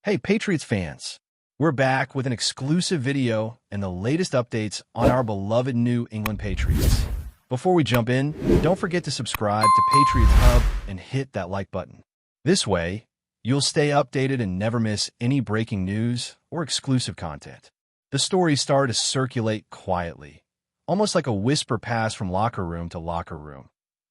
Hey, Patriots fans! We're back with an exclusive video and the latest updates on our beloved New England Patriots. Before we jump in, don't forget to subscribe to Patriots Hub and hit that like button. This way, you'll stay updated and never miss any breaking news or exclusive content. The stories started to circulate quietly, almost like a whisper pass from locker room to locker room,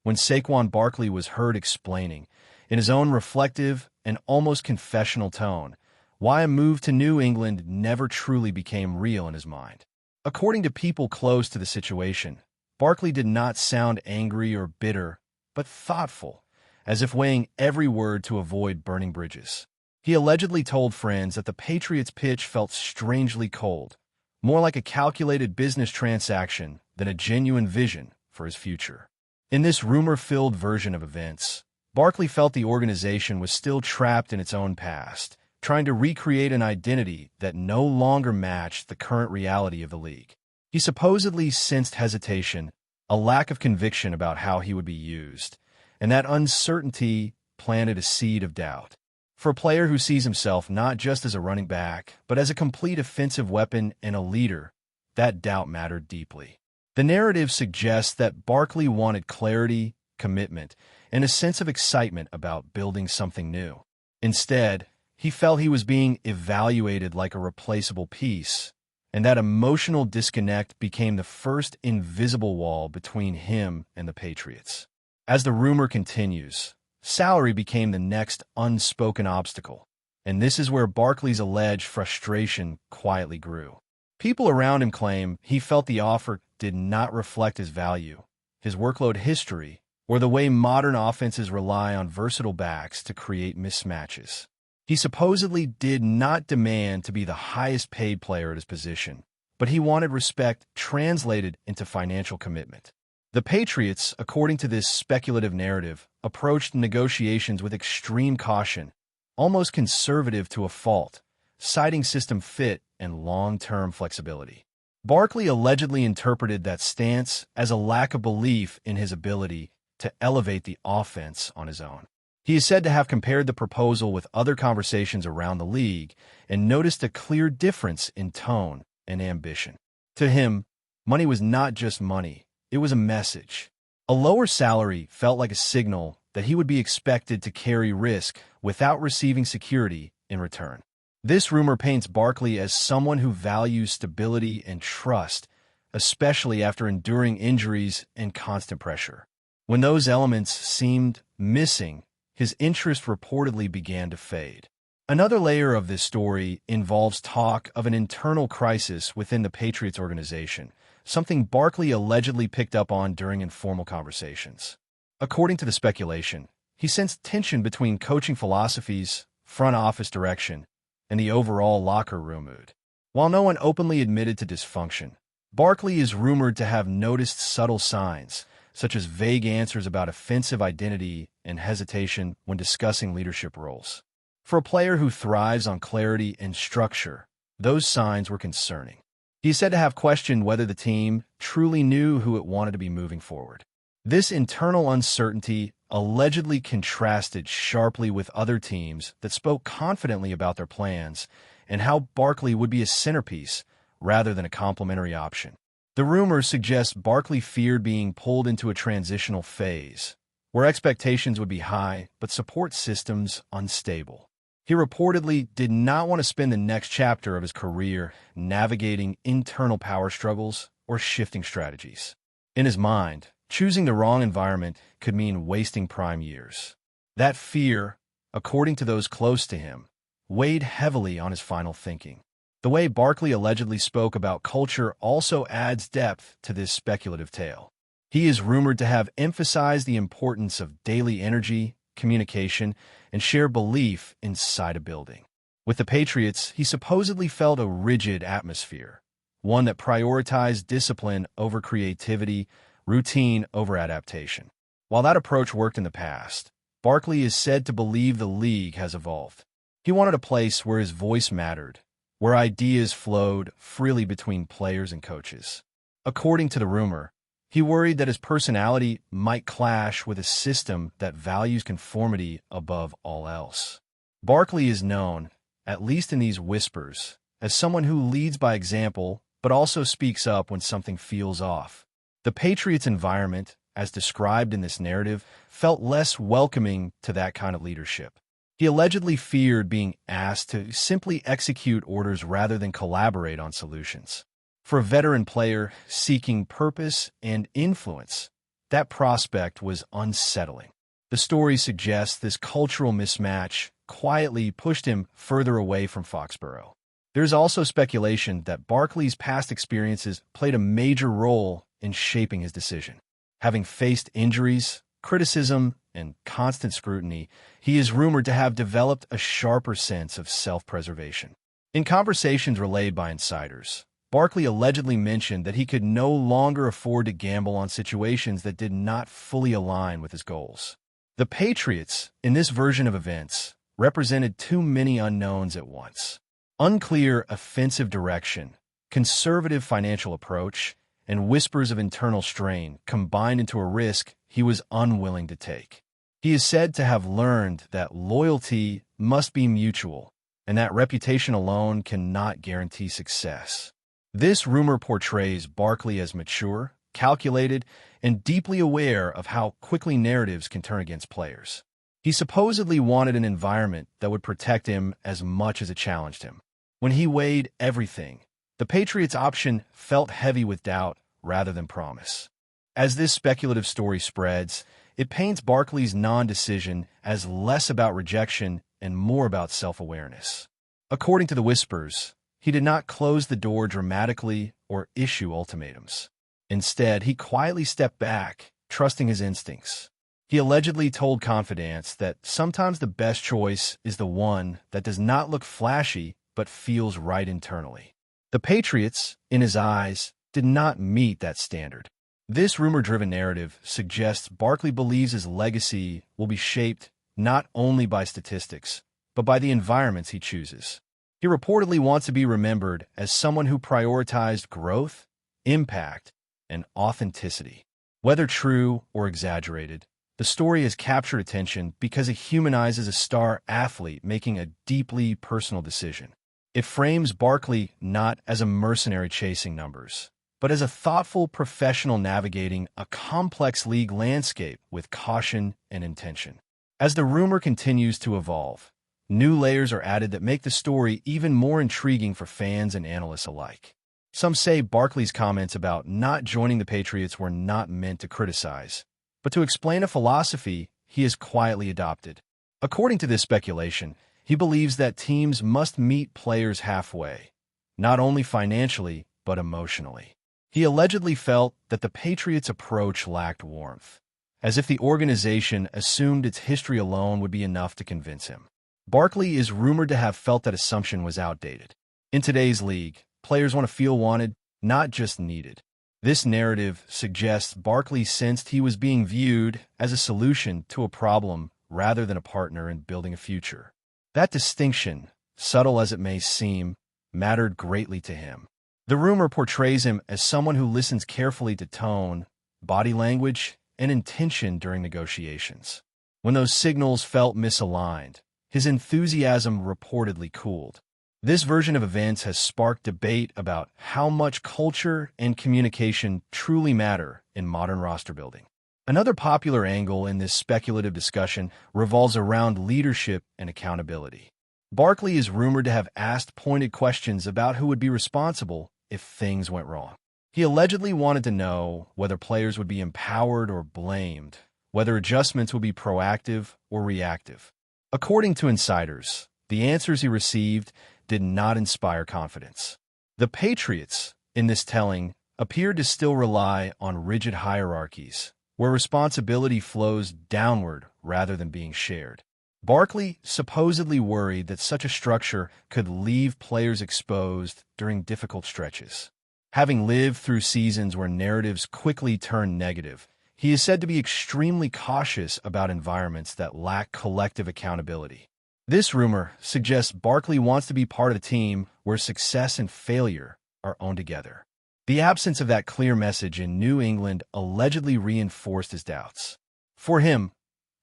when Saquon Barkley was heard explaining, in his own reflective and almost confessional tone, why a move to New England never truly became real in his mind. According to people close to the situation, Barkley did not sound angry or bitter, but thoughtful, as if weighing every word to avoid burning bridges. He allegedly told friends that the Patriots' pitch felt strangely cold, more like a calculated business transaction than a genuine vision for his future. In this rumor-filled version of events, Barkley felt the organization was still trapped in its own past, trying to recreate an identity that no longer matched the current reality of the league. He supposedly sensed hesitation, a lack of conviction about how he would be used, and that uncertainty planted a seed of doubt. For a player who sees himself not just as a running back, but as a complete offensive weapon and a leader, that doubt mattered deeply. The narrative suggests that Barkley wanted clarity, commitment, and a sense of excitement about building something new. Instead, he felt he was being evaluated like a replaceable piece, and that emotional disconnect became the first invisible wall between him and the Patriots. As the rumor continues, salary became the next unspoken obstacle, and this is where Barkley's alleged frustration quietly grew. People around him claim he felt the offer did not reflect his value, his workload history, or the way modern offenses rely on versatile backs to create mismatches. He supposedly did not demand to be the highest-paid player at his position, but he wanted respect translated into financial commitment. The Patriots, according to this speculative narrative, approached negotiations with extreme caution, almost conservative to a fault, citing system fit and long-term flexibility. Barkley allegedly interpreted that stance as a lack of belief in his ability to elevate the offense on his own. He is said to have compared the proposal with other conversations around the league and noticed a clear difference in tone and ambition. To him, money was not just money, it was a message. A lower salary felt like a signal that he would be expected to carry risk without receiving security in return. This rumor paints Barkley as someone who values stability and trust, especially after enduring injuries and constant pressure. When those elements seemed missing, his interest reportedly began to fade. Another layer of this story involves talk of an internal crisis within the Patriots organization, something Barkley allegedly picked up on during informal conversations. According to the speculation, he sensed tension between coaching philosophies, front office direction, and the overall locker room mood. While no one openly admitted to dysfunction, Barkley is rumored to have noticed subtle signs, such as vague answers about offensive identity and hesitation when discussing leadership roles. For a player who thrives on clarity and structure, those signs were concerning. He is said to have questioned whether the team truly knew who it wanted to be moving forward. This internal uncertainty allegedly contrasted sharply with other teams that spoke confidently about their plans and how Barkley would be a centerpiece rather than a complementary option. The rumors suggest Barkley feared being pulled into a transitional phase, where expectations would be high but support systems unstable. He reportedly did not want to spend the next chapter of his career navigating internal power struggles or shifting strategies. In his mind, choosing the wrong environment could mean wasting prime years. That fear, according to those close to him, weighed heavily on his final thinking. The way Barkley allegedly spoke about culture also adds depth to this speculative tale. He is rumored to have emphasized the importance of daily energy, communication, and shared belief inside a building. With the Patriots, he supposedly felt a rigid atmosphere, one that prioritized discipline over creativity, routine over adaptation. While that approach worked in the past, Barkley is said to believe the league has evolved. He wanted a place where his voice mattered, where ideas flowed freely between players and coaches. According to the rumor, he worried that his personality might clash with a system that values conformity above all else. Barkley is known, at least in these whispers, as someone who leads by example but also speaks up when something feels off. The Patriots' environment, as described in this narrative, felt less welcoming to that kind of leadership. He allegedly feared being asked to simply execute orders rather than collaborate on solutions. For a veteran player seeking purpose and influence, that prospect was unsettling. The story suggests this cultural mismatch quietly pushed him further away from Foxborough. There's also speculation that Barkley's past experiences played a major role in shaping his decision. Having faced injuries, criticism, and constant scrutiny, he is rumored to have developed a sharper sense of self-preservation. In conversations relayed by insiders, Barkley allegedly mentioned that he could no longer afford to gamble on situations that did not fully align with his goals. The Patriots, in this version of events, represented too many unknowns at once. Unclear offensive direction, conservative financial approach, and whispers of internal strain combined into a risk he was unwilling to take. He is said to have learned that loyalty must be mutual, and that reputation alone cannot guarantee success. This rumor portrays Barkley as mature, calculated, and deeply aware of how quickly narratives can turn against players. He supposedly wanted an environment that would protect him as much as it challenged him. When he weighed everything, the Patriots' option felt heavy with doubt rather than promise. As this speculative story spreads, it paints Barkley's non-decision as less about rejection and more about self-awareness. According to the whispers, he did not close the door dramatically or issue ultimatums. Instead, he quietly stepped back, trusting his instincts. He allegedly told Confidants that sometimes the best choice is the one that does not look flashy but feels right internally. The Patriots, in his eyes, did not meet that standard. This rumor-driven narrative suggests Barkley believes his legacy will be shaped not only by statistics, but by the environments he chooses. He reportedly wants to be remembered as someone who prioritized growth, impact, and authenticity. Whether true or exaggerated, the story has captured attention because it humanizes a star athlete making a deeply personal decision. It frames Barkley not as a mercenary chasing numbers, but as a thoughtful professional navigating a complex league landscape with caution and intention. As the rumor continues to evolve, new layers are added that make the story even more intriguing for fans and analysts alike. Some say Barkley's comments about not joining the Patriots were not meant to criticize, but to explain a philosophy he has quietly adopted. According to this speculation, he believes that teams must meet players halfway, not only financially, but emotionally. He allegedly felt that the Patriots' approach lacked warmth, as if the organization assumed its history alone would be enough to convince him. Barkley is rumored to have felt that assumption was outdated. In today's league, players want to feel wanted, not just needed. This narrative suggests Barkley sensed he was being viewed as a solution to a problem rather than a partner in building a future. That distinction, subtle as it may seem, mattered greatly to him. The rumor portrays him as someone who listens carefully to tone, body language, and intention during negotiations. When those signals felt misaligned, his enthusiasm reportedly cooled. This version of events has sparked debate about how much culture and communication truly matter in modern roster building. Another popular angle in this speculative discussion revolves around leadership and accountability. Barkley is rumored to have asked pointed questions about who would be responsible if things went wrong. He allegedly wanted to know whether players would be empowered or blamed, whether adjustments would be proactive or reactive. According to insiders, the answers he received did not inspire confidence. The Patriots, in this telling, appeared to still rely on rigid hierarchies, where responsibility flows downward rather than being shared. Barkley supposedly worried that such a structure could leave players exposed during difficult stretches. Having lived through seasons where narratives quickly turn negative, he is said to be extremely cautious about environments that lack collective accountability. This rumor suggests Barkley wants to be part of a team where success and failure are owned together. The absence of that clear message in New England allegedly reinforced his doubts. For him,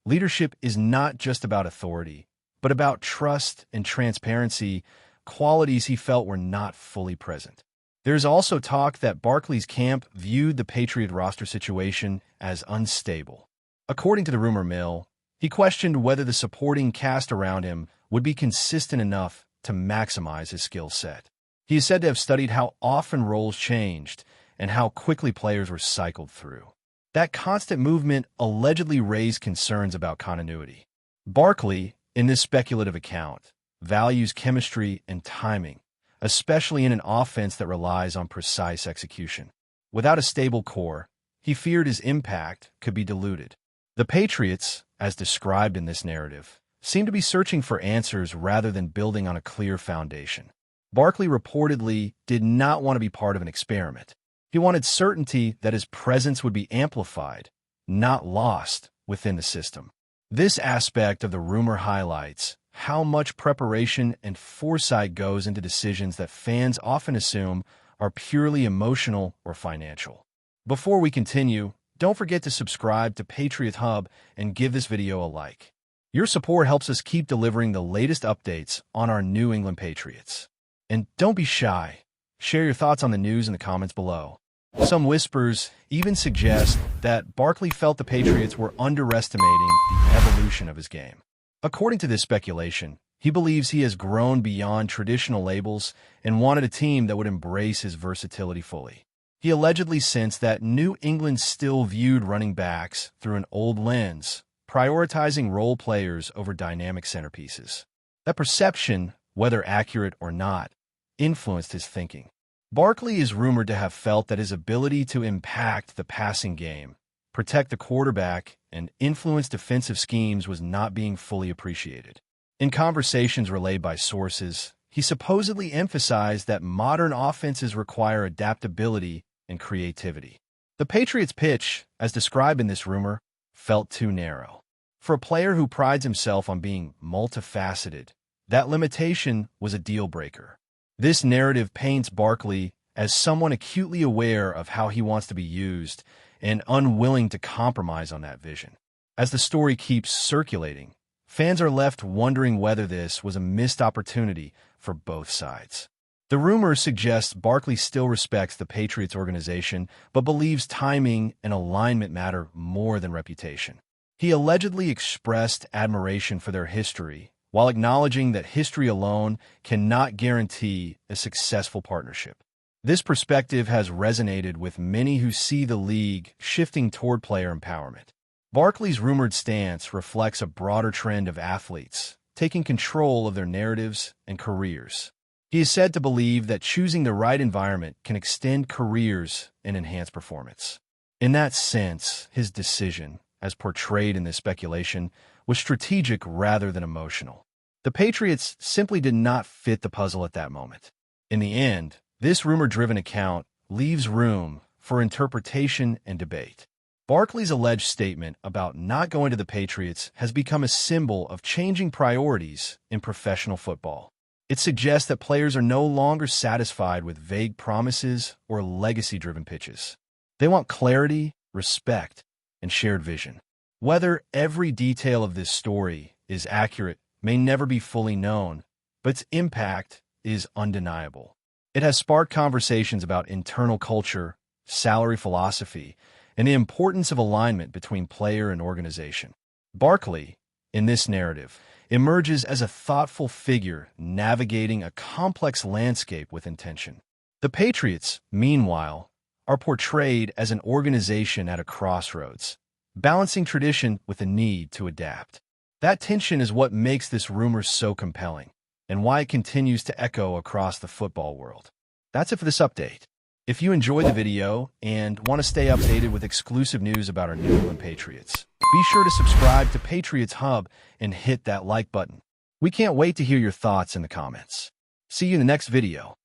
leadership is not just about authority, but about trust and transparency, qualities he felt were not fully present. There's also talk that Barkley's camp viewed the Patriot roster situation as unstable. According to the rumor mill, he questioned whether the supporting cast around him would be consistent enough to maximize his skill set. He is said to have studied how often roles changed and how quickly players were cycled through. That constant movement allegedly raised concerns about continuity. Barkley, in this speculative account, values chemistry and timing, especially in an offense that relies on precise execution. Without a stable core, he feared his impact could be diluted. The Patriots, as described in this narrative, seem to be searching for answers rather than building on a clear foundation. Barkley reportedly did not want to be part of an experiment. He wanted certainty that his presence would be amplified, not lost, within the system. This aspect of the rumor highlights how much preparation and foresight goes into decisions that fans often assume are purely emotional or financial. Before we continue, don't forget to subscribe to Patriots Hub and give this video a like. Your support helps us keep delivering the latest updates on our New England Patriots. And don't be shy. Share your thoughts on the news in the comments below. Some whispers even suggest that Barkley felt the Patriots were underestimating the evolution of his game. According to this speculation, he believes he has grown beyond traditional labels and wanted a team that would embrace his versatility fully. He allegedly sensed that New England still viewed running backs through an old lens, prioritizing role players over dynamic centerpieces. That perception, whether accurate or not, influenced his thinking. Barkley is rumored to have felt that his ability to impact the passing game, protect the quarterback, and influence defensive schemes was not being fully appreciated. In conversations relayed by sources, he supposedly emphasized that modern offenses require adaptability and creativity. The Patriots' pitch, as described in this rumor, felt too narrow. For a player who prides himself on being multifaceted, that limitation was a deal-breaker. This narrative paints Barkley as someone acutely aware of how he wants to be used and unwilling to compromise on that vision. As the story keeps circulating, fans are left wondering whether this was a missed opportunity for both sides. The rumor suggests Barkley still respects the Patriots organization but believes timing and alignment matter more than reputation. He allegedly expressed admiration for their history, while acknowledging that history alone cannot guarantee a successful partnership. This perspective has resonated with many who see the league shifting toward player empowerment. Barkley's rumored stance reflects a broader trend of athletes taking control of their narratives and careers. He is said to believe that choosing the right environment can extend careers and enhance performance. In that sense, his decision, as portrayed in this speculation, was strategic rather than emotional. The Patriots simply did not fit the puzzle at that moment. In the end, this rumor-driven account leaves room for interpretation and debate. Barkley's alleged statement about not going to the Patriots has become a symbol of changing priorities in professional football. It suggests that players are no longer satisfied with vague promises or legacy-driven pitches. They want clarity, respect, and shared vision. Whether every detail of this story is accurate may never be fully known, but its impact is undeniable. It has sparked conversations about internal culture, salary philosophy, and the importance of alignment between player and organization. Barkley, in this narrative, emerges as a thoughtful figure navigating a complex landscape with intention. The Patriots, meanwhile, are portrayed as an organization at a crossroads, balancing tradition with the need to adapt. That tension is what makes this rumor so compelling, and why it continues to echo across the football world. That's it for this update. If you enjoyed the video and want to stay updated with exclusive news about our New England Patriots, be sure to subscribe to Patriots Hub and hit that like button. We can't wait to hear your thoughts in the comments. See you in the next video.